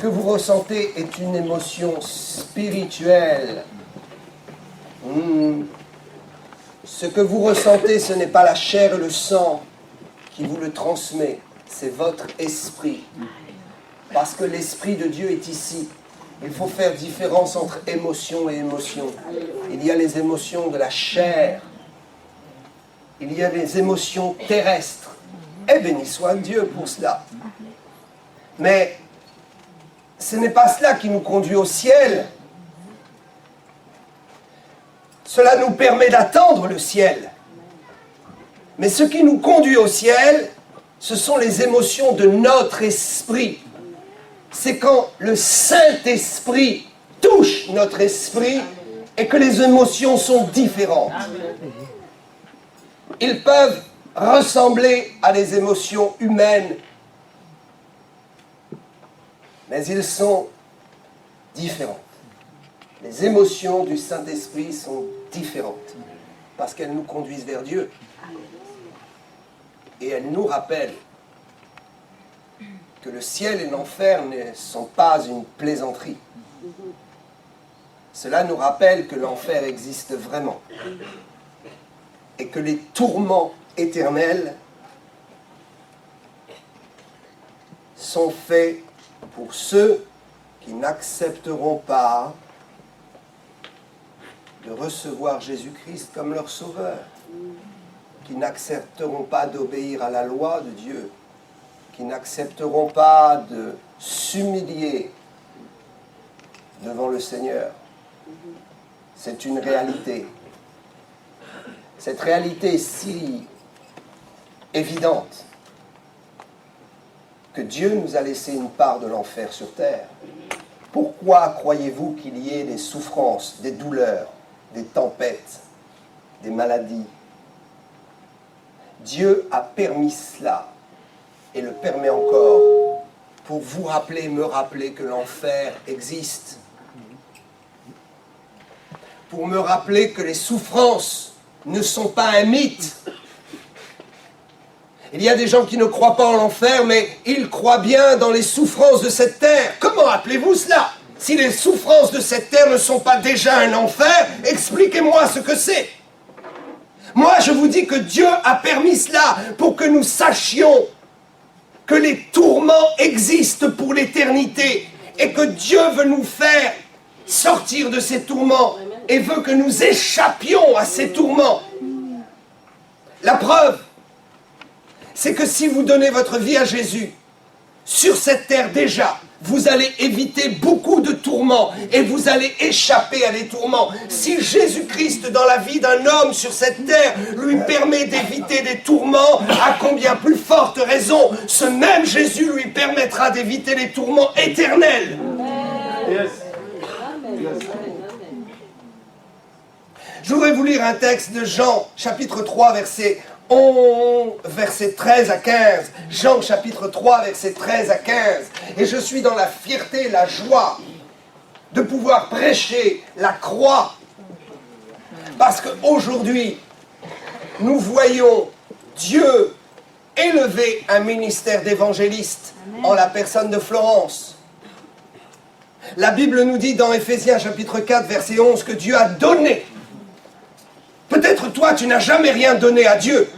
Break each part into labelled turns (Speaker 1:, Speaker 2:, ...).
Speaker 1: que vous ressentez est une émotion spirituelle. Ce que vous ressentez, ce n'est pas la chair et le sang qui vous le transmet, c'est votre esprit. Parce que l'Esprit de Dieu est ici. Il faut faire différence entre émotion et émotion. Il y a les émotions de la chair. Il y a les émotions terrestres. Et béni soit Dieu pour cela. Mais ce n'est pas cela qui nous conduit au ciel. Cela nous permet d'attendre le ciel. Mais ce qui nous conduit au ciel, ce sont les émotions de notre esprit. C'est quand le Saint-Esprit touche notre esprit et que les émotions sont différentes. Ils peuvent ressembler à des émotions humaines, mais ils sont différents. Les émotions du Saint-Esprit sont différentes parce qu'elles nous conduisent vers Dieu et elles nous rappellent que le ciel et l'enfer ne sont pas une plaisanterie. Cela nous rappelle que l'enfer existe vraiment et que les tourments éternels sont faits pour ceux qui n'accepteront pas de recevoir Jésus-Christ comme leur sauveur, qui n'accepteront pas d'obéir à la loi de Dieu, qui n'accepteront pas de s'humilier devant le Seigneur. C'est une réalité. Cette réalité est si évidente que Dieu nous a laissé une part de l'enfer sur terre. Pourquoi croyez-vous qu'il y ait des souffrances, des douleurs, des tempêtes, des maladies? Dieu a permis cela et le permet encore pour vous rappeler, me rappeler que l'enfer existe. Pour me rappeler que les souffrances ne sont pas un mythe. Il y a des gens qui ne croient pas en l'enfer, mais ils croient bien dans les souffrances de cette terre. Comment appelez-vous cela? Si les souffrances de cette terre ne sont pas déjà un enfer, expliquez-moi ce que c'est. Moi, je vous dis que Dieu a permis cela pour que nous sachions que les tourments existent pour l'éternité et que Dieu veut nous faire sortir de ces tourments et veut que nous échappions à ces tourments. La preuve, c'est que si vous donnez votre vie à Jésus, sur cette terre déjà, vous allez éviter beaucoup de tourments et vous allez échapper à des tourments. Si Jésus-Christ, dans la vie d'un homme sur cette terre, lui permet d'éviter des tourments, à combien plus forte raison, ce même Jésus lui permettra d'éviter les tourments éternels. Yes. Je voudrais vous lire un texte de Jean, chapitre 3, verset 13 à 15. Jean chapitre 3, verset 13 à 15. Et je suis dans la fierté, la joie de pouvoir prêcher la croix. Parce qu'aujourd'hui, nous voyons Dieu élever un ministère d'évangéliste en la personne de Florence. La Bible nous dit dans Éphésiens chapitre 4, verset 11, que Dieu a donné. Peut-être toi, tu n'as jamais rien donné à Dieu.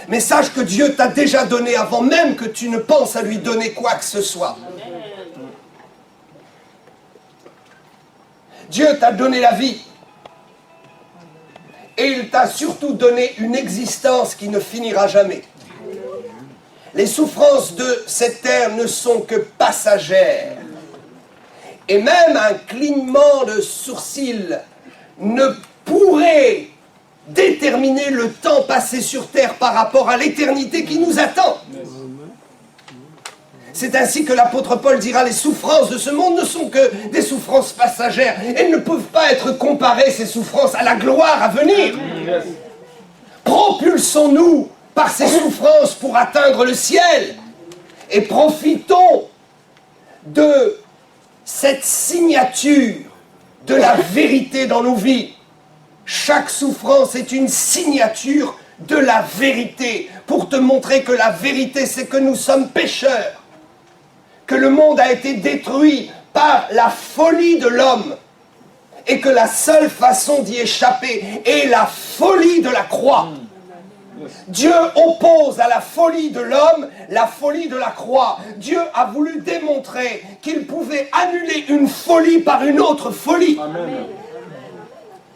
Speaker 1: Mais sache que Dieu t'a déjà donné avant même que tu ne penses à lui donner quoi que ce soit. Dieu t'a donné la vie. Et il t'a surtout donné une existence qui ne finira jamais. Les souffrances de cette terre ne sont que passagères. Et même un clignement de sourcils ne pourrait déterminer le temps passé sur terre par rapport à l'éternité qui nous attend. C'est ainsi que l'apôtre Paul dira: les souffrances de ce monde ne sont que des souffrances passagères. Elles ne peuvent pas être comparées, ces souffrances, à la gloire à venir. Propulsons-nous par ces souffrances pour atteindre le ciel et profitons de cette signature de la vérité dans nos vies. Chaque souffrance est une signature de la vérité pour te montrer que la vérité, c'est que nous sommes pécheurs, que le monde a été détruit par la folie de l'homme et que la seule façon d'y échapper est la folie de la croix. Dieu oppose à la folie de l'homme la folie de la croix. Dieu a voulu démontrer qu'il pouvait annuler une folie par une autre folie.
Speaker 2: Amen.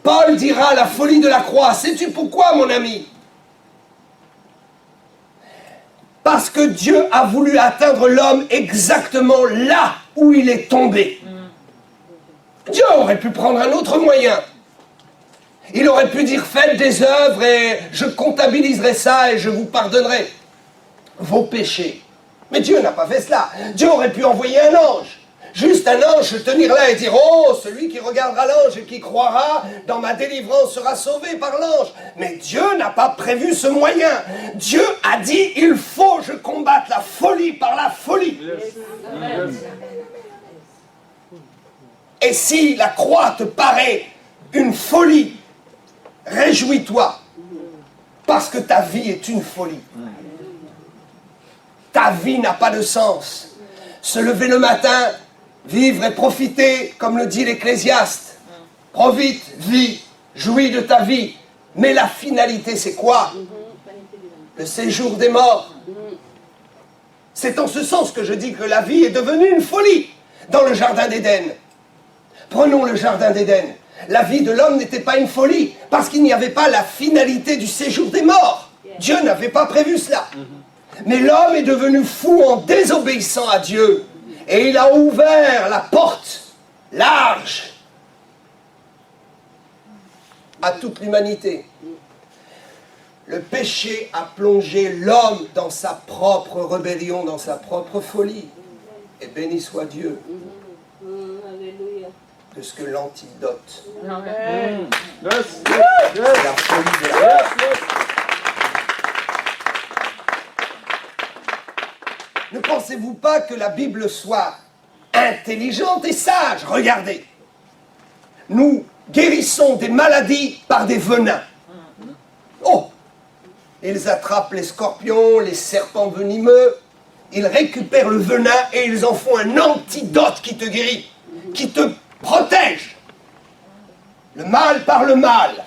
Speaker 1: Paul dira la folie de la croix. Sais-tu pourquoi, mon ami? Parce que Dieu a voulu atteindre l'homme exactement là où il est tombé. Dieu aurait pu prendre un autre moyen. Il aurait pu dire faites des œuvres et je comptabiliserai ça et je vous pardonnerai vos péchés. Mais Dieu n'a pas fait cela. Dieu aurait pu envoyer un ange. Juste un ange se tenir là et dire oh, celui qui regardera l'ange et qui croira dans ma délivrance sera sauvé par l'ange. Mais Dieu n'a pas prévu ce moyen. Dieu a dit il faut que je combatte la folie par la folie.
Speaker 2: Yes.
Speaker 1: Et si la croix te paraît une folie, réjouis-toi, parce que ta vie est une folie. Ta vie n'a pas de sens. Se lever le matin, vivre et profiter, comme le dit l'Ecclésiaste. Profite, vis, jouis de ta vie. Mais la finalité, c'est quoi? Le séjour des morts. C'est en ce sens que je dis que la vie est devenue une folie dans le jardin d'Éden. Prenons le jardin d'Éden. La vie de l'homme n'était pas une folie, parce qu'il n'y avait pas la finalité du séjour des morts. Dieu n'avait pas prévu cela. Mais l'homme est devenu fou en désobéissant à Dieu. Et il a ouvert la porte large à toute l'humanité. Le péché a plongé l'homme dans sa propre rébellion, dans sa propre folie. Et béni soit Dieu. Que ce que l'antidote.
Speaker 2: Yes.
Speaker 1: C'est la folie de la Ne pensez-vous pas que la Bible soit intelligente et sage? Regardez. Nous guérissons des maladies par des venins. Oh! Ils attrapent les scorpions, les serpents venimeux. Ils récupèrent le venin et ils en font un antidote qui te guérit, qui te protège. Le mal par le mal.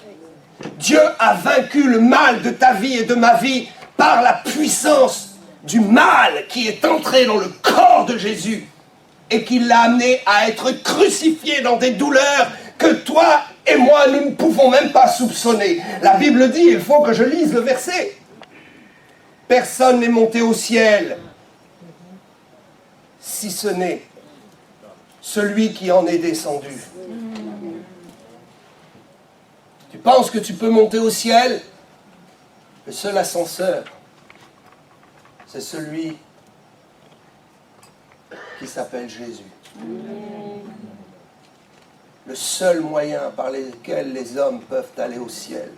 Speaker 1: Dieu a vaincu le mal de ta vie et de ma vie par la puissance du mal qui est entré dans le corps de Jésus et qui l'a amené à être crucifié dans des douleurs que toi et moi nous ne pouvons même pas soupçonner. La Bible dit, il faut que je lise le verset. Personne n'est monté au ciel si ce n'est celui qui en est descendu. Tu penses que tu peux monter au ciel? Le seul ascenseur, c'est celui qui s'appelle Jésus. Le seul moyen par lequel les hommes peuvent aller au ciel,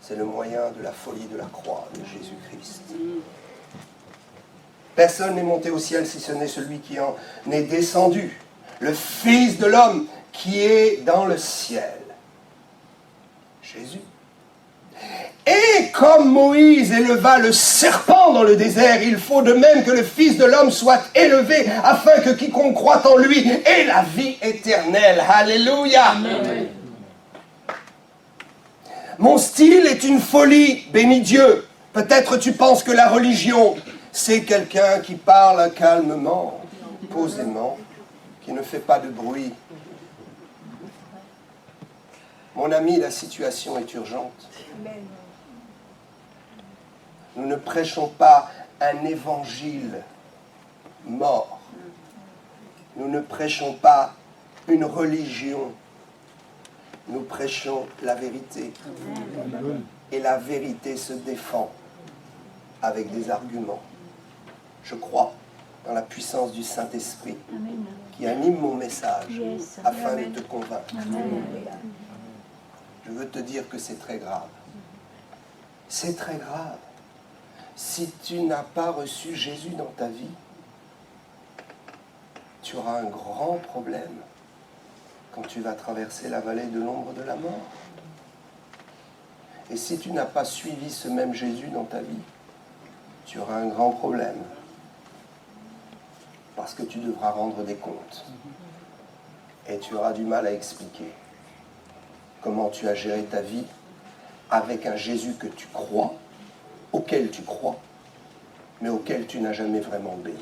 Speaker 1: c'est le moyen de la folie de la croix de Jésus-Christ. Personne n'est monté au ciel si ce n'est celui qui en est descendu, le Fils de l'homme qui est dans le ciel. Jésus. Et comme Moïse éleva le serpent dans le désert, il faut de même que le Fils de l'homme soit élevé, afin que quiconque croit en lui ait la vie éternelle. Alléluia. Amen. Mon style est une folie, béni Dieu. Peut-être tu penses que la religion, c'est quelqu'un qui parle calmement, posément, qui ne fait pas de bruit. Mon ami, la situation est urgente. Nous ne prêchons pas un évangile mort. Nous ne prêchons pas une religion. Nous prêchons la vérité. Et la vérité se défend avec des arguments. Je crois dans la puissance du Saint-Esprit qui anime mon message afin de te convaincre. Je veux te dire que c'est très grave. C'est très grave. Si tu n'as pas reçu Jésus dans ta vie, tu auras un grand problème quand tu vas traverser la vallée de l'ombre de la mort. Et si tu n'as pas suivi ce même Jésus dans ta vie, tu auras un grand problème parce que tu devras rendre des comptes. Et tu auras du mal à expliquer comment tu as géré ta vie avec un Jésus que tu crois, auquel tu crois, mais auquel tu n'as jamais vraiment obéi.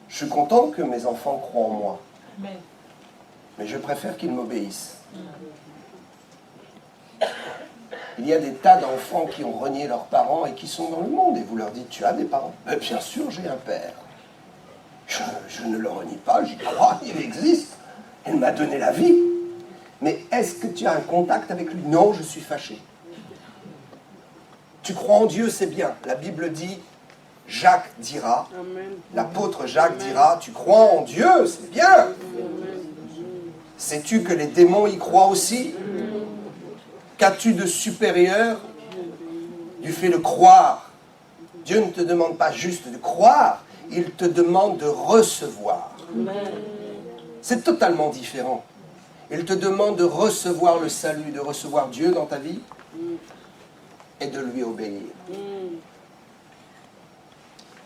Speaker 1: Je suis content que mes enfants croient en moi, mais je préfère qu'ils m'obéissent. Il y a des tas d'enfants qui ont renié leurs parents et qui sont dans le monde, et vous leur dites, tu as des parents? Bien sûr, j'ai un père. Je ne le renie pas, j'y crois, il existe. Il m'a donné la vie. Mais est-ce que tu as un contact avec lui? Non, je suis fâché. Tu crois en Dieu, c'est bien. La Bible dit, Jacques dira, l'apôtre Jacques dira, tu crois en Dieu, c'est bien. Sais-tu que les démons y croient aussi? Qu'as-tu de supérieur du fait de croire? Dieu ne te demande pas juste de croire, il te demande de recevoir. C'est totalement différent. Il te demande de recevoir le salut, de recevoir Dieu dans ta vie et de lui obéir.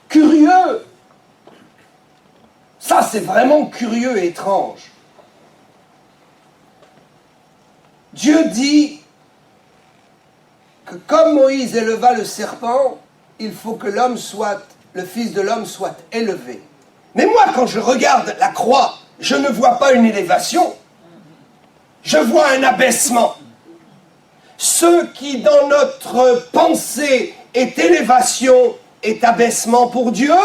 Speaker 1: Curieux! Ça, c'est vraiment curieux et étrange. Dieu dit que comme Moïse éleva le serpent, il faut que l'homme soit, le Fils de l'homme soit élevé. Mais moi, quand je regarde la croix, je ne vois pas une élévation, je vois un abaissement. Ce qui, dans notre pensée, est élévation, est abaissement pour Dieu,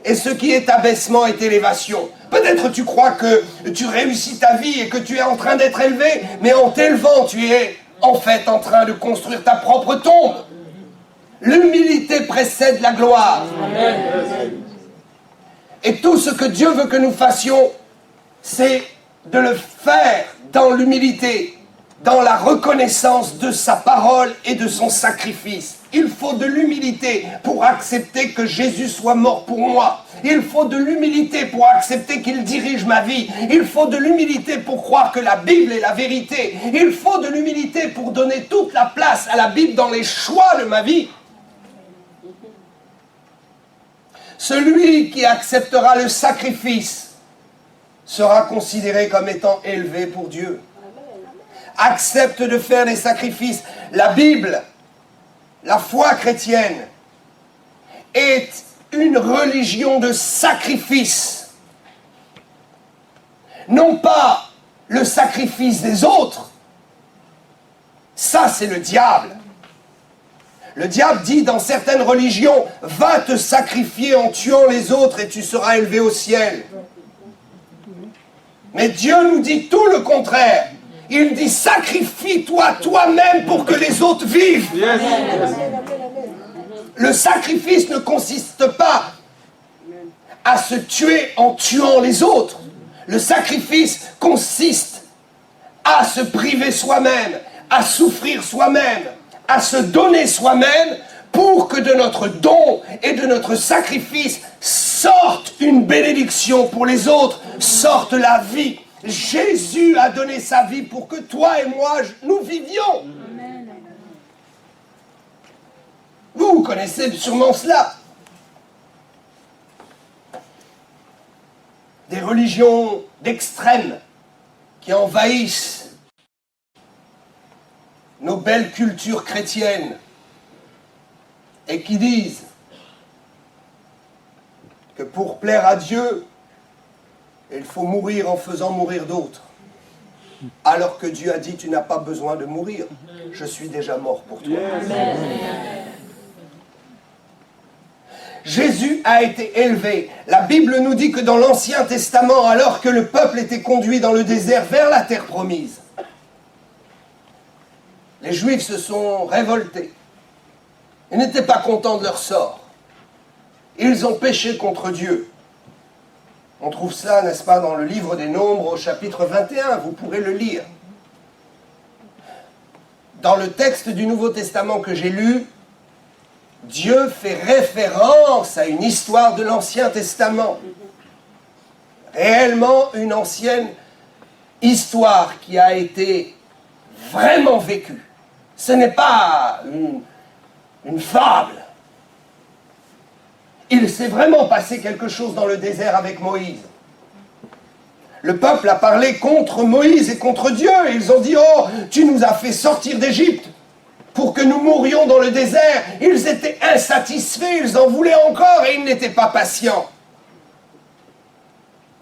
Speaker 1: et ce qui est abaissement est élévation. Peut-être tu crois que tu réussis ta vie et que tu es en train d'être élevé, mais en t'élevant, tu es en fait en train de construire ta propre tombe. L'humilité précède la gloire. Amen. Et tout ce que Dieu veut que nous fassions, c'est de le faire dans l'humilité, dans la reconnaissance de sa parole et de son sacrifice. Il faut de l'humilité pour accepter que Jésus soit mort pour moi. Il faut de l'humilité pour accepter qu'il dirige ma vie. Il faut de l'humilité pour croire que la Bible est la vérité. Il faut de l'humilité pour donner toute la place à la Bible dans les choix de ma vie. Celui qui acceptera le sacrifice sera considéré comme étant élevé pour Dieu. Accepte de faire des sacrifices. La Bible, la foi chrétienne, est une religion de sacrifice. Non pas le sacrifice des autres. Ça, c'est le diable. Le diable dit dans certaines religions, va te sacrifier en tuant les autres et tu seras élevé au ciel. Mais Dieu nous dit tout le contraire. Il dit, sacrifie-toi toi-même pour que les autres vivent. Yes. Le sacrifice ne consiste pas à se tuer en tuant les autres. Le sacrifice consiste à se priver soi-même, à souffrir soi-même, à se donner soi-même pour que de notre don et de notre sacrifice sorte une bénédiction pour les autres, sorte la vie. Jésus a donné sa vie pour que toi et moi, nous vivions. Amen. Vous connaissez sûrement cela. Des religions d'extrême qui envahissent nos belles cultures chrétiennes et qui disent que pour plaire à Dieu, il faut mourir en faisant mourir d'autres. Alors que Dieu a dit, tu n'as pas besoin de mourir. Je suis déjà mort pour toi. Amen. Jésus a été élevé. La Bible nous dit que dans l'Ancien Testament, alors que le peuple était conduit dans le désert vers la terre promise, les Juifs se sont révoltés. Ils n'étaient pas contents de leur sort. Ils ont péché contre Dieu. On trouve cela, n'est-ce pas, dans le livre des Nombres au chapitre 21, vous pourrez le lire. Dans le texte du Nouveau Testament que j'ai lu, Dieu fait référence à une histoire de l'Ancien Testament. Réellement une ancienne histoire qui a été vraiment vécue. Ce n'est pas une fable. Il s'est vraiment passé quelque chose dans le désert avec Moïse. Le peuple a parlé contre Moïse et contre Dieu. Ils ont dit, oh, tu nous as fait sortir d'Égypte pour que nous mourions dans le désert. Ils étaient insatisfaits, ils en voulaient encore et ils n'étaient pas patients.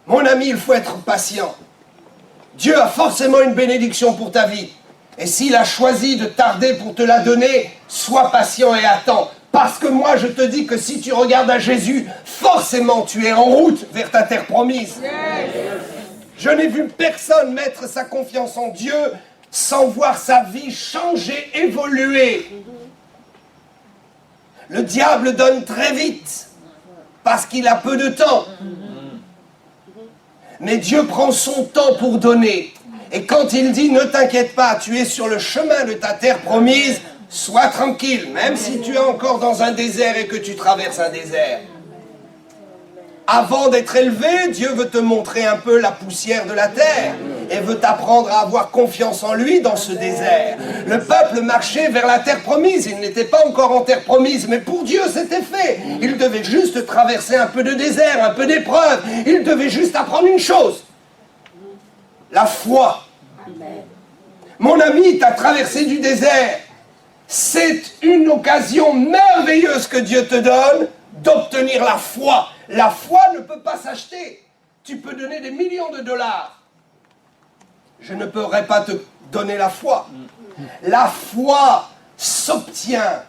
Speaker 1: Mon ami, il faut être patient. Dieu a forcément une bénédiction pour ta vie. Et s'il a choisi de tarder pour te la donner, sois patient et attends. Parce que moi, je te dis que si tu regardes à Jésus, forcément tu es en route vers ta terre promise. Je n'ai vu personne mettre sa confiance en Dieu sans voir sa vie changer, évoluer. Le diable donne très vite, parce qu'il a peu de temps. Mais Dieu prend son temps pour donner. Et quand il dit, ne t'inquiète pas, tu es sur le chemin de ta terre promise, sois tranquille, même si tu es encore dans un désert et que tu traverses un désert. Avant d'être élevé, Dieu veut te montrer un peu la poussière de la terre et veut t'apprendre à avoir confiance en lui dans ce désert. Le peuple marchait vers la terre promise, il n'était pas encore en terre promise, mais pour Dieu c'était fait. Il devait juste traverser un peu de désert, un peu d'épreuve. Il devait juste apprendre une chose, la foi. Mon ami, tu as traversé du désert. C'est une occasion merveilleuse que Dieu te donne d'obtenir la foi. La foi ne peut pas s'acheter. Tu peux donner des millions de dollars. Je ne pourrais pas te donner la foi. La foi s'obtient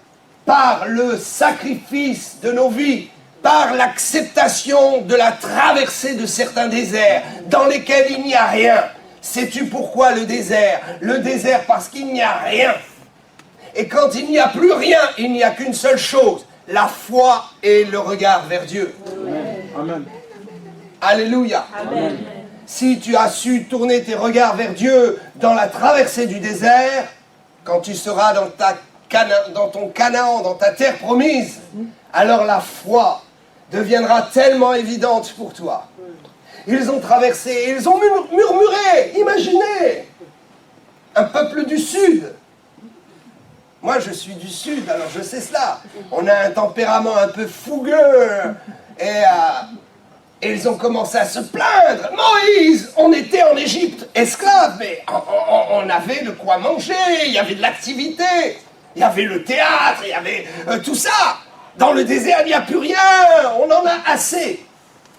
Speaker 1: par le sacrifice de nos vies, par l'acceptation de la traversée de certains déserts dans lesquels il n'y a rien. Sais-tu pourquoi le désert? Le désert parce qu'il n'y a rien. Et quand il n'y a plus rien, il n'y a qu'une seule chose, la foi et le regard vers Dieu.
Speaker 3: Amen.
Speaker 1: Alléluia.
Speaker 2: Amen.
Speaker 1: Si tu as su tourner tes regards vers Dieu dans la traversée du désert, quand tu seras dans ton Canaan, dans ta terre promise, alors la foi deviendra tellement évidente pour toi. Ils ont traversé, ils ont murmuré, imaginez, un peuple du Sud. Moi, je suis du Sud, alors je sais cela. On a un tempérament un peu fougueux. Et ils ont commencé à se plaindre. Moïse, on était en Égypte, esclaves, mais on avait de quoi manger, il y avait de l'activité, il y avait le théâtre, il y avait tout ça. Dans le désert, il n'y a plus rien, on en a assez.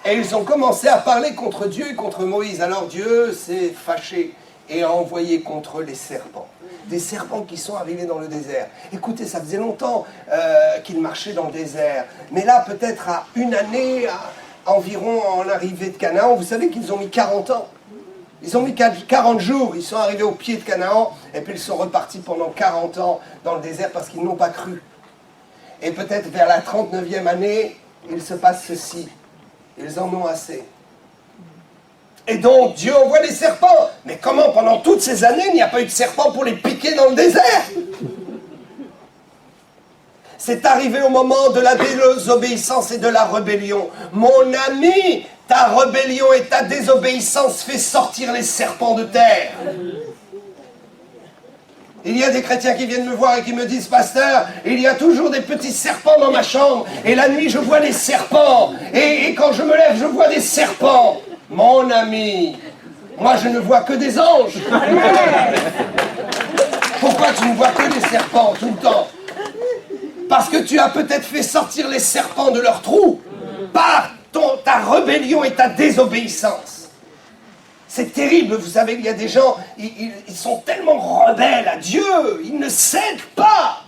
Speaker 1: Et ils ont commencé à parler contre Dieu et contre Moïse. Alors Dieu s'est fâché et a envoyé contre les serpents. Des serpents qui sont arrivés dans le désert. Écoutez, ça faisait longtemps qu'ils marchaient dans le désert. Mais là, peut-être à une année environ en arrivée de Canaan, vous savez qu'ils ont mis 40 ans. Ils ont mis 40 jours, ils sont arrivés au pied de Canaan, et puis ils sont repartis pendant 40 ans dans le désert parce qu'ils n'ont pas cru. Et peut-être vers la 39e année, il se passe ceci. Ils en ont assez. Et donc, Dieu envoie les serpents. Mais comment, pendant toutes ces années, il n'y a pas eu de serpents pour les piquer dans le désert? C'est arrivé au moment de la désobéissance et de la rébellion. Mon ami, ta rébellion et ta désobéissance fait sortir les serpents de terre. Il y a des chrétiens qui viennent me voir et qui me disent, pasteur, il y a toujours des petits serpents dans ma chambre. Et la nuit, je vois des serpents. Et quand je me lève, je vois des serpents. Mon ami, moi je ne vois que des anges. Pourquoi tu ne vois que des serpents tout le temps? Parce que tu as peut-être fait sortir les serpents de leur trou par ta rébellion et ta désobéissance. C'est terrible, vous savez, il y a des gens, ils sont tellement rebelles à Dieu, ils ne cèdent pas.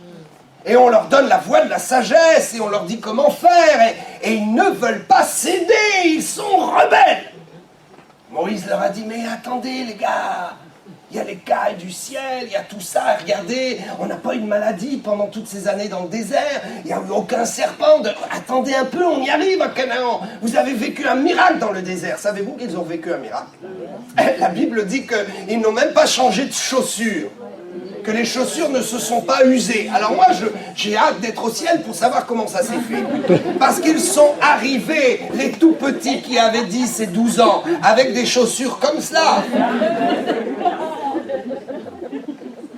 Speaker 1: Et on leur donne la voie de la sagesse et on leur dit comment faire et ils ne veulent pas céder, ils sont rebelles. Moïse leur a dit, mais attendez les gars, il y a les cailles du ciel, il y a tout ça, regardez, on n'a pas eu de maladie pendant toutes ces années dans le désert, il n'y a eu aucun serpent, attendez un peu, on y arrive à Canaan, vous avez vécu un miracle dans le désert, savez-vous qu'ils ont vécu un miracle? La Bible dit qu'ils n'ont même pas changé de chaussures, que les chaussures ne se sont pas usées. Alors moi, j'ai hâte d'être au ciel pour savoir comment ça s'est fait. Parce qu'ils sont arrivés, les tout petits qui avaient 10 et 12 ans, avec des chaussures comme cela.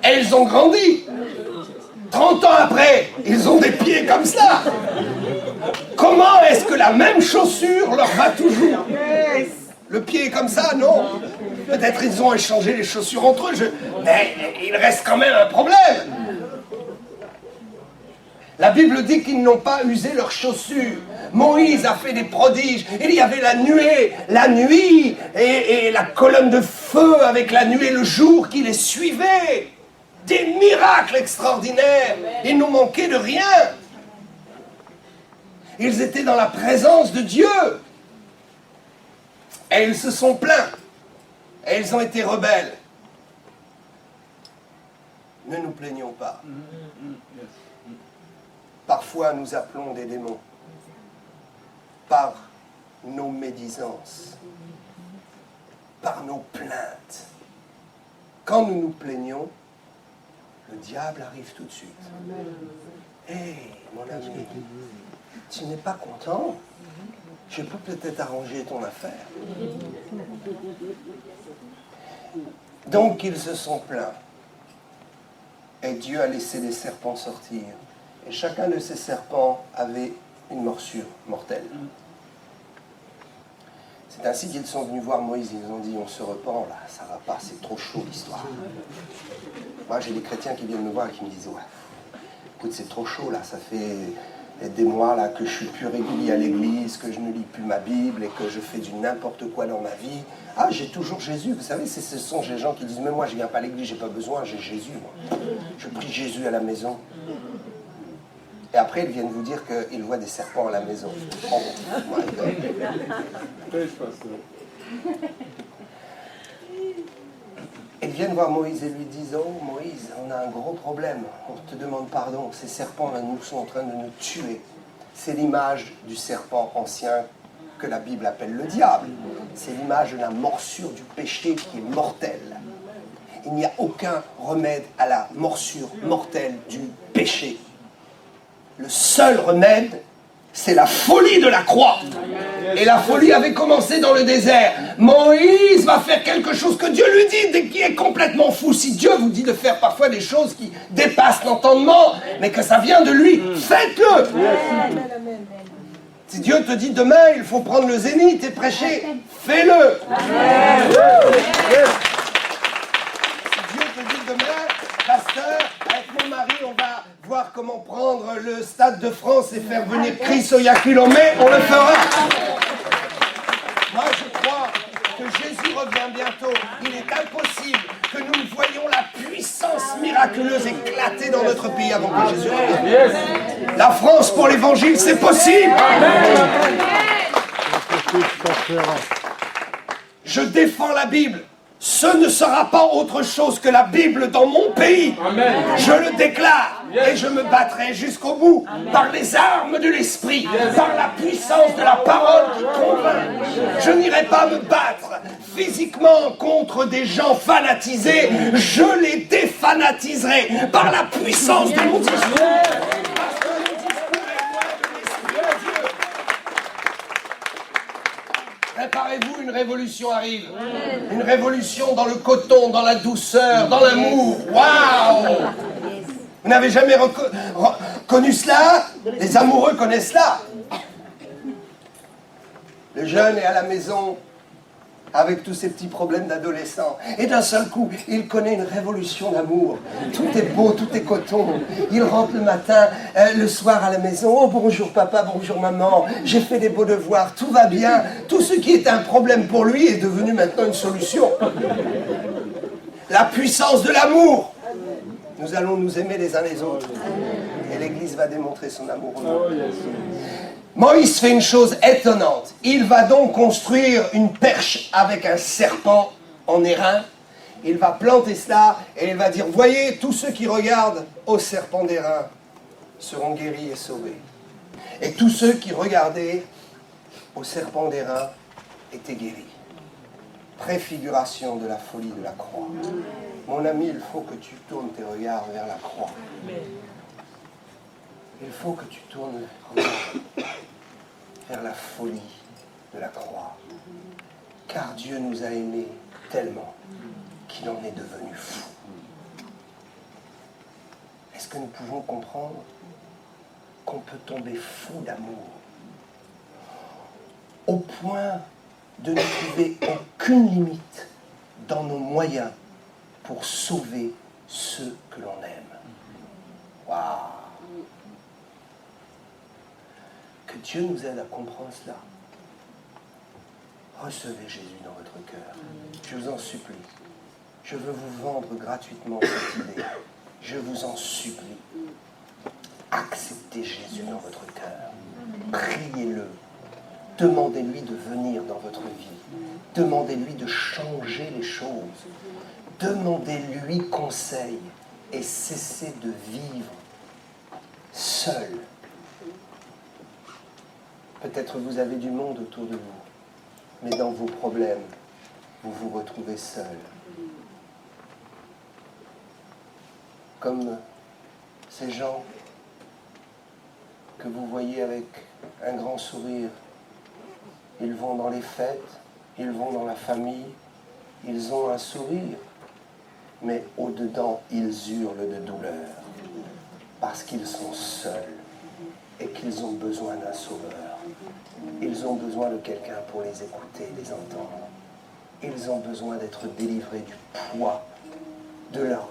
Speaker 1: Et ils ont grandi. 30 ans après, ils ont des pieds comme cela. Comment est-ce que la même chaussure leur va toujours? Le pied est comme ça, non? Peut-être ils ont échangé les chaussures entre eux, mais il reste quand même un problème. La Bible dit qu'ils n'ont pas usé leurs chaussures. Moïse a fait des prodiges. Il y avait la nuée, la nuit, et la colonne de feu avec la nuée le jour qui les suivait. Des miracles extraordinaires. Il nous manquait de rien. Ils étaient dans la présence de Dieu. Et ils se sont plaints. Et ils ont été rebelles. Ne nous plaignons pas. Parfois, nous appelons des démons par nos médisances, par nos plaintes. Quand nous nous plaignons, le diable arrive tout de suite. Hé, mon ami, tu n'es pas content? Je peux peut-être arranger ton affaire. Donc, ils se sont plaints. Et Dieu a laissé des serpents sortir. Et chacun de ces serpents avait une morsure mortelle. C'est ainsi qu'ils sont venus voir Moïse. Ils ont dit, on se repent là, ça va pas, c'est trop chaud l'histoire. Moi j'ai des chrétiens qui viennent me voir et qui me disent, ouais, écoute, c'est trop chaud là, ça fait des mois là que je suis plus régulier à l'église, que je ne lis plus ma Bible et que je fais du n'importe quoi dans ma vie. Ah, j'ai toujours Jésus. Vous savez, ce sont les gens qui disent, mais moi je viens pas à l'église, j'ai pas besoin, j'ai Jésus. Moi. Je prie Jésus à la maison. Et après, ils viennent vous dire qu'ils voient des serpents à la maison. Oh, my God. Ils viennent voir Moïse et lui disent, oh Moïse, on a un gros problème, on te demande pardon, ces serpents là, nous sont en train de nous tuer. C'est l'image du serpent ancien que la Bible appelle le diable. C'est l'image de la morsure du péché qui est mortelle. Il n'y a aucun remède à la morsure mortelle du péché. Le seul remède, c'est la folie de la croix. Et la folie avait commencé dans le désert. Moïse va faire quelque chose que Dieu lui dit, et qui est complètement fou. Si Dieu vous dit de faire parfois des choses qui dépassent l'entendement, mais que ça vient de lui, faites-le. Si Dieu te dit demain, il faut prendre le zénith et prêcher, fais-le. Si Dieu te dit demain, pasteur, avec mon mari, on va voir comment prendre le Stade de France et faire venir Chris Oyakhilome, on le fera. Moi, je crois que Jésus revient bientôt. Il est impossible que nous voyions la puissance miraculeuse éclater dans notre pays avant que Jésus revienne. La France pour l'évangile, c'est possible. Je défends la Bible. Ce ne sera pas autre chose que la Bible dans mon pays. Amen. Je le déclare et je me battrai jusqu'au bout par les armes de l'esprit, par la puissance de la parole qui convainc. Je n'irai pas me battre physiquement contre des gens fanatisés. Je les défanatiserai par la puissance de mon discours. Préparez-vous, une révolution arrive. Une révolution dans le coton, dans la douceur, dans l'amour. Waouh! Vous n'avez jamais connu cela? Les amoureux connaissent cela. Le jeune est à la maison avec tous ces petits problèmes d'adolescent. Et d'un seul coup, il connaît une révolution d'amour. Tout est beau, tout est coton. Il rentre le matin, le soir à la maison. Oh, bonjour papa, bonjour maman. J'ai fait des beaux devoirs, tout va bien. Tout ce qui était un problème pour lui est devenu maintenant une solution. La puissance de l'amour. Nous allons nous aimer les uns les autres. Et l'Église va démontrer son amour. Moïse fait une chose étonnante. Il va donc construire une perche avec un serpent en airain. Il va planter cela et il va dire, voyez, tous ceux qui regardent au serpent d'airain seront guéris et sauvés. Et tous ceux qui regardaient au serpent d'airain étaient guéris. Préfiguration de la folie de la croix. Mon ami, il faut que tu tournes tes regards vers la croix. Il faut que tu tournes vers la folie de la croix. Car Dieu nous a aimés tellement qu'il en est devenu fou. Est-ce que nous pouvons comprendre qu'on peut tomber fou d'amour, au point de ne trouver aucune limite dans nos moyens pour sauver ceux que l'on aime. Waouh! Que Dieu nous aide à comprendre cela. Recevez Jésus dans votre cœur. Je vous en supplie. Je veux vous vendre gratuitement cette idée. Je vous en supplie. Acceptez Jésus dans votre cœur. Priez-le. Demandez-lui de venir dans votre vie. Demandez-lui de changer les choses. Demandez-lui conseil et cessez de vivre seul. Peut-être vous avez du monde autour de vous, mais dans vos problèmes, vous vous retrouvez seul. Comme ces gens que vous voyez avec un grand sourire. Ils vont dans les fêtes, ils vont dans la famille, ils ont un sourire, mais au-dedans, ils hurlent de douleur parce qu'ils sont seuls et qu'ils ont besoin d'un sauveur. Ils ont besoin de quelqu'un pour les écouter, les entendre. Ils ont besoin d'être délivrés du poids de leur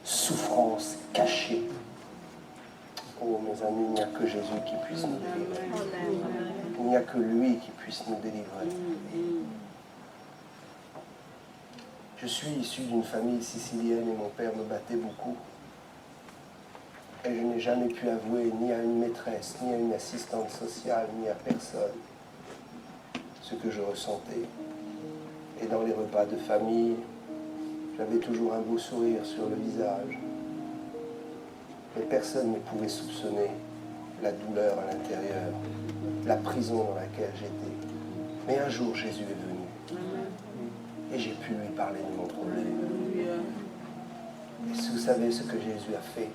Speaker 1: souffrance cachée. Oh mes amis, il n'y a que Jésus qui puisse nous délivrer. Il n'y a que lui qui puisse nous délivrer. Je suis issu d'une famille sicilienne et mon père me battait beaucoup. Et je n'ai jamais pu avouer ni à une maîtresse, ni à une assistante sociale, ni à personne ce que je ressentais. Et dans les repas de famille, j'avais toujours un beau sourire sur le visage. Mais personne ne pouvait soupçonner la douleur à l'intérieur, la prison dans laquelle j'étais. Mais un jour, Jésus est venu. Et j'ai pu lui parler de mon problème. Et si vous savez ce que Jésus a fait,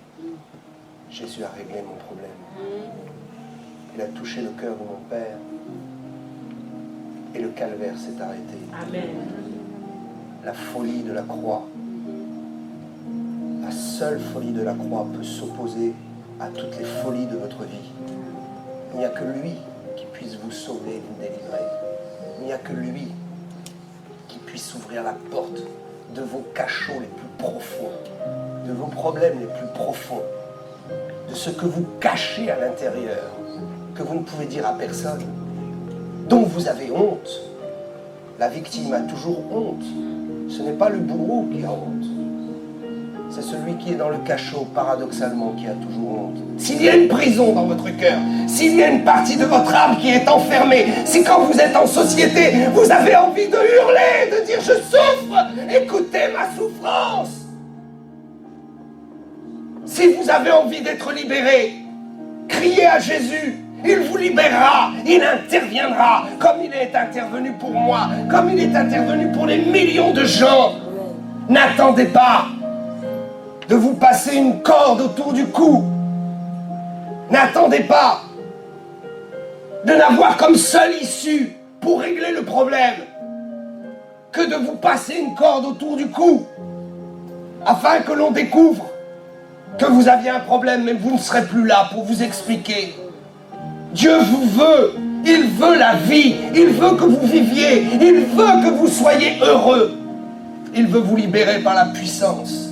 Speaker 1: Jésus a réglé mon problème. Il a touché le cœur de mon père. Et le calvaire s'est arrêté.
Speaker 2: Amen.
Speaker 1: La folie de la croix, la seule folie de la croix peut s'opposer à toutes les folies de votre vie. Il n'y a que lui qui puisse vous sauver et vous délivrer. Il n'y a que lui qui puisse ouvrir la porte de vos cachots les plus profonds, de vos problèmes les plus profonds, de ce que vous cachez à l'intérieur, que vous ne pouvez dire à personne, dont vous avez honte. La victime a toujours honte. Ce n'est pas le bourreau qui a honte. C'est celui qui est dans le cachot, paradoxalement, qui a toujours honte. S'il y a une prison dans votre cœur, s'il y a une partie de votre âme qui est enfermée, si quand vous êtes en société, vous avez envie de hurler, de dire « je souffre, écoutez ma souffrance ». Si vous avez envie d'être libéré, criez à Jésus. Il vous libérera, il interviendra, comme il est intervenu pour moi, comme il est intervenu pour les millions de gens. N'attendez pas de vous passer une corde autour du cou. N'attendez pas de n'avoir comme seule issue pour régler le problème que de vous passer une corde autour du cou afin que l'on découvre que vous aviez un problème, mais vous ne serez plus là pour vous expliquer. Dieu vous veut, il veut la vie, il veut que vous viviez, il veut que vous soyez heureux. Il veut vous libérer par la puissance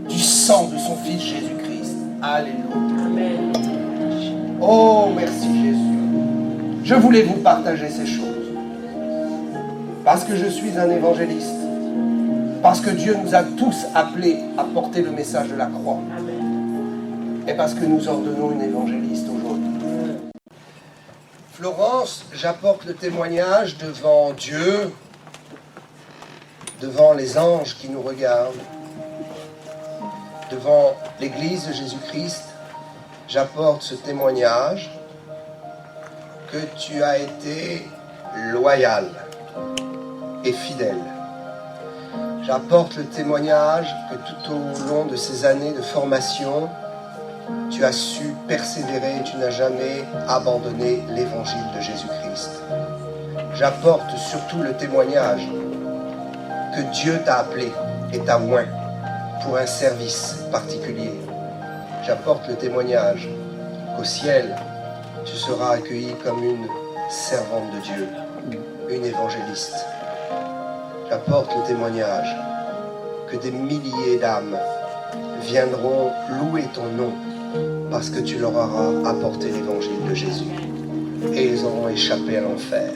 Speaker 1: du sang de son Fils Jésus-Christ. Alléluia.
Speaker 2: Amen.
Speaker 1: Oh, merci Jésus. Je voulais vous partager ces choses. Parce que je suis un évangéliste. Parce que Dieu nous a tous appelés à porter le message de la croix.
Speaker 2: Amen.
Speaker 1: Et parce que nous ordonnons une évangéliste aujourd'hui. Florence, j'apporte le témoignage devant Dieu, devant les anges qui nous regardent, devant l'Église de Jésus-Christ. J'apporte ce témoignage que tu as été loyal et fidèle. J'apporte le témoignage que tout au long de ces années de formation, tu as su persévérer et tu n'as jamais abandonné l'évangile de Jésus-Christ. J'apporte surtout le témoignage que Dieu t'a appelé et t'a oint pour un service particulier. J'apporte le témoignage qu'au ciel, tu seras accueillie comme une servante de Dieu, une évangéliste. J'apporte le témoignage que des milliers d'âmes viendront louer ton nom parce que tu leur auras apporté l'évangile de Jésus et ils auront échappé à l'enfer.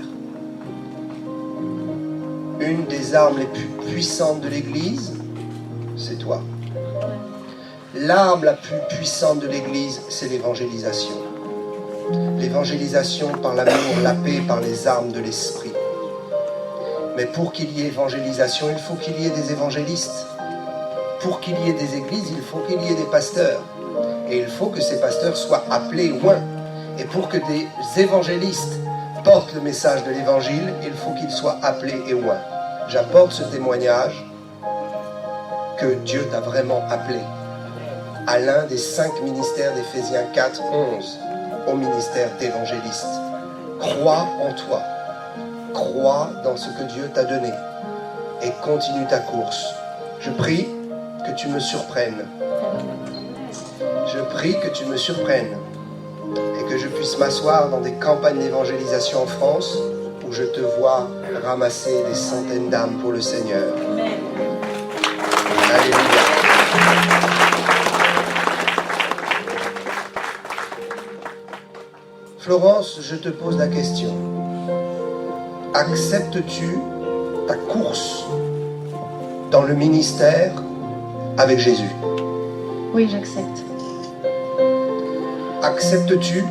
Speaker 1: Une des armes les plus puissantes de l'Église, c'est toi. L'arme la plus puissante de l'Église, c'est l'évangélisation. L'évangélisation par l'amour, la paix, par les armes de l'esprit. Mais pour qu'il y ait évangélisation, il faut qu'il y ait des évangélistes. Pour qu'il y ait des églises, il faut qu'il y ait des pasteurs. Et il faut que ces pasteurs soient appelés oints. Et pour que des évangélistes portent le message de l'évangile, il faut qu'ils soient appelés et oints. J'apporte ce témoignage que Dieu t'a vraiment appelé à l'un des 5 ministères d'Éphésiens 4, 11, au ministère d'évangéliste. Crois en toi. Crois dans ce que Dieu t'a donné et continue ta course. Je prie que tu me surprennes. Je prie que tu me surprennes et que je puisse m'asseoir dans des campagnes d'évangélisation en France où je te vois ramasser des centaines d'âmes pour le Seigneur. Alléluia. Florence, je te pose la question. Acceptes-tu ta course dans le ministère avec Jésus?
Speaker 3: Oui, j'accepte.
Speaker 1: Acceptes-tu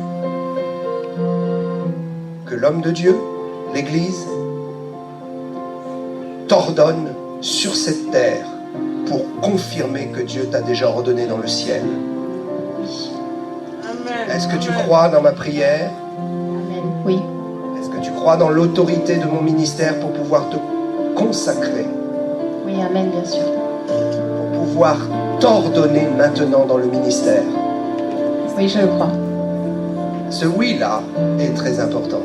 Speaker 1: que l'homme de Dieu, l'Église, t'ordonne sur cette terre pour confirmer que Dieu t'a déjà ordonné dans le ciel? Est-ce que tu crois dans ma prière?
Speaker 3: Amen. Oui.
Speaker 1: Est-ce que tu crois dans l'autorité de mon ministère pour pouvoir te consacrer?
Speaker 3: Oui, amen, bien sûr.
Speaker 1: Pour pouvoir t'ordonner maintenant dans le ministère?
Speaker 3: Oui, je le crois.
Speaker 1: Ce oui-là est très important.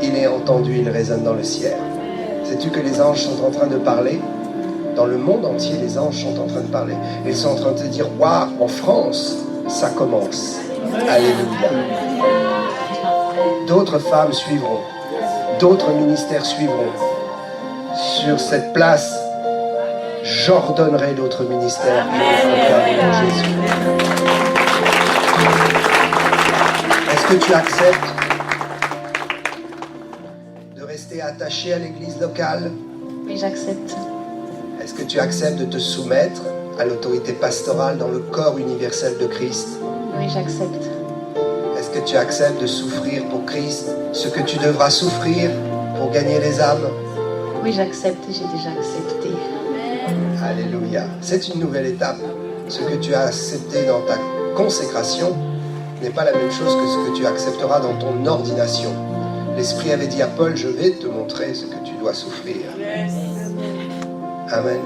Speaker 1: Il est entendu, il résonne dans le ciel. Sais-tu que les anges sont en train de parler? Dans le monde entier, les anges sont en train de parler. Ils sont en train de te dire, waouh, en France, ça commence. Alléluia. D'autres femmes suivront. D'autres ministères suivront. Sur cette place, j'ordonnerai d'autres ministères pour proclamer Jésus. Est-ce que tu acceptes de rester attaché à l'église locale?
Speaker 3: Oui, j'accepte.
Speaker 1: Est-ce que tu acceptes de te soumettre à l'autorité pastorale dans le corps universel de Christ?
Speaker 3: Oui, j'accepte.
Speaker 1: Est-ce que tu acceptes de souffrir pour Christ, ce que tu devras souffrir pour gagner les âmes?
Speaker 3: Oui, j'accepte, j'ai déjà accepté.
Speaker 1: Alléluia. C'est une nouvelle étape. Ce que tu as accepté dans ta consécration n'est pas la même chose que ce que tu accepteras dans ton ordination. L'Esprit avait dit à Paul, je vais te montrer ce que tu dois souffrir. Amen.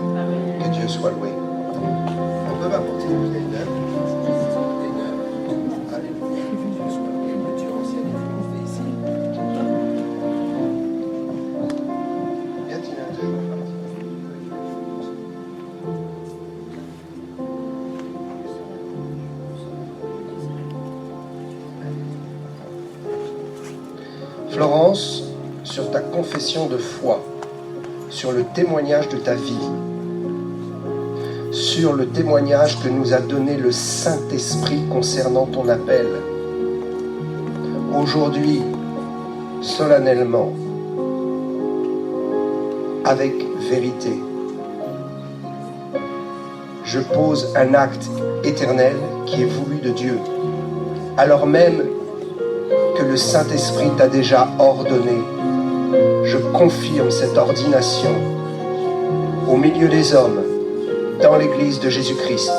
Speaker 1: Que Dieu soit loué. On peut m'apporter une bouteille neuve. Alléluia. Que Dieu soit loué. Que Dieu ancienne est fait ici. Viens, Tina, je vais vous Florence, sur ta confession de foi, sur le témoignage de ta vie, sur le témoignage que nous a donné le Saint-Esprit concernant ton appel. Aujourd'hui, solennellement, avec vérité, je pose un acte éternel qui est voulu de Dieu, alors même que le Saint-Esprit t'a déjà ordonné. Je confirme cette ordination au milieu des hommes, dans l'Église de Jésus-Christ,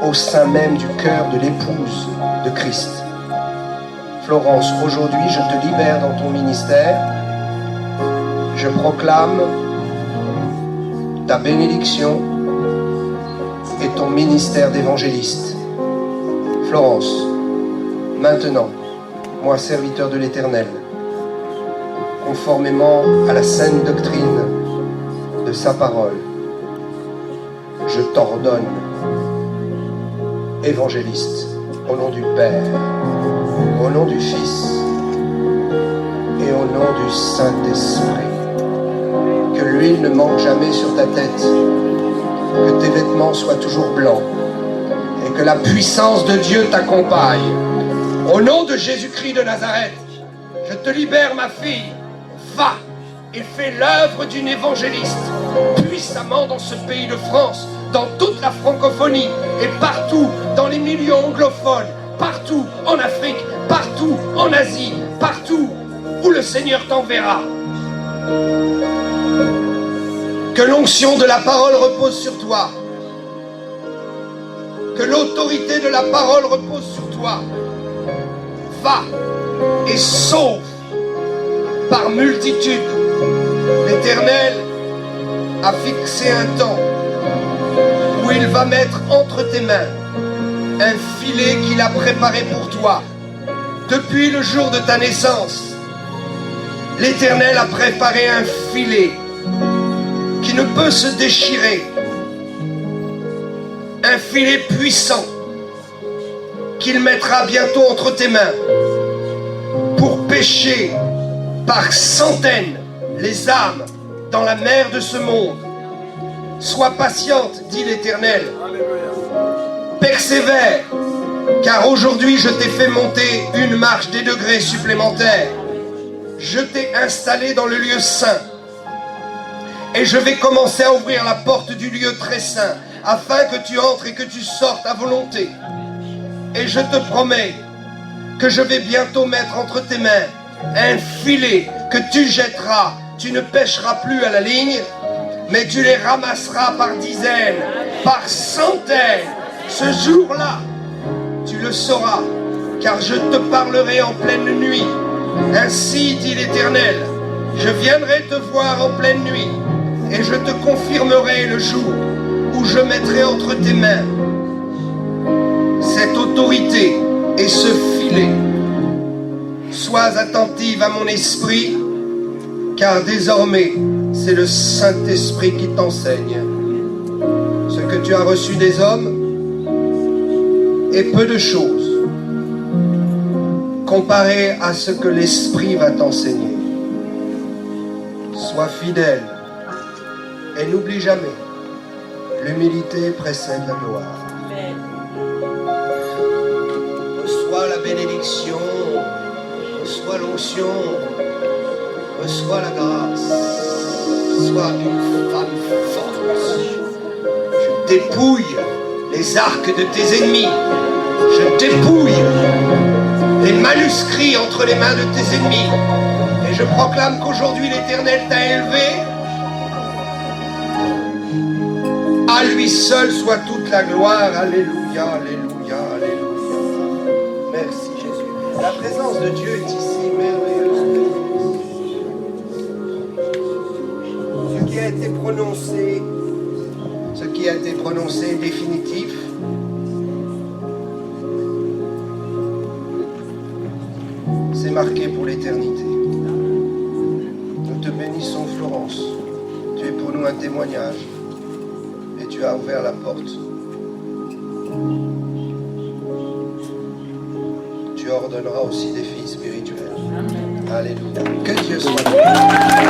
Speaker 1: au sein même du cœur de l'épouse de Christ. Florence, aujourd'hui, je te libère dans ton ministère. Je proclame ta bénédiction et ton ministère d'évangéliste. Florence, maintenant, moi, serviteur de l'Éternel, conformément à la sainte doctrine de sa parole, je t'ordonne évangéliste Au nom du Père, au nom du Fils et au nom du Saint-Esprit. Que l'huile ne manque jamais sur ta tête, que tes vêtements soient toujours blancs et que la puissance de Dieu t'accompagne. Au nom de Jésus-Christ de Nazareth, je te libère, ma fille. Va et fais l'œuvre d'une évangéliste puissamment dans ce pays de France, dans toute la francophonie et partout dans les milieux anglophones, partout en Afrique, partout en Asie, partout où le Seigneur t'enverra. Que l'onction de la parole repose sur toi. Que l'autorité de la parole repose sur toi. Va et sauve par multitude. L'Éternel a fixé un temps où il va mettre entre tes mains un filet qu'il a préparé pour toi. Depuis le jour de ta naissance, l'Éternel a préparé un filet qui ne peut se déchirer. Un filet puissant qu'il mettra bientôt entre tes mains pour pêcher par centaines les âmes dans la mer de ce monde. Sois patiente, dit l'Éternel. Persévère, car aujourd'hui je t'ai fait monter une marche des degrés supplémentaires. Je t'ai installé dans le lieu saint. Et je vais commencer à ouvrir la porte du lieu très saint, afin que tu entres et que tu sortes à volonté. Et je te promets que je vais bientôt mettre entre tes mains un filet que tu jetteras. Tu ne pêcheras plus à la ligne, mais tu les ramasseras par dizaines, par centaines. Ce jour-là, tu le sauras, car je te parlerai en pleine nuit. Ainsi dit l'Éternel, je viendrai te voir en pleine nuit, et je te confirmerai le jour où je mettrai entre tes mains cette autorité et ce filet. Sois attentive à mon esprit, car désormais, c'est le Saint-Esprit qui t'enseigne. Ce que tu as reçu des hommes est peu de choses comparé à ce que l'Esprit va t'enseigner. Sois fidèle et n'oublie jamais, l'humilité précède la gloire. Reçois la bénédiction, reçois l'onction, reçois la grâce. Sois une femme forte. Je dépouille les arcs de tes ennemis. Je dépouille les manuscrits entre les mains de tes ennemis. Et je proclame qu'aujourd'hui l'Éternel t'a élevé. À lui seul soit toute la gloire. Alléluia, alléluia, alléluia. Merci Jésus. La présence de Dieu est ici merveilleuse. Ce qui a été prononcé est définitif. C'est marqué pour l'éternité. Nous te bénissons, Florence. Tu es pour nous un témoignage. Et tu as ouvert la porte. Tu ordonneras aussi des filles spirituelles. Alléluia. Que Dieu soit béni.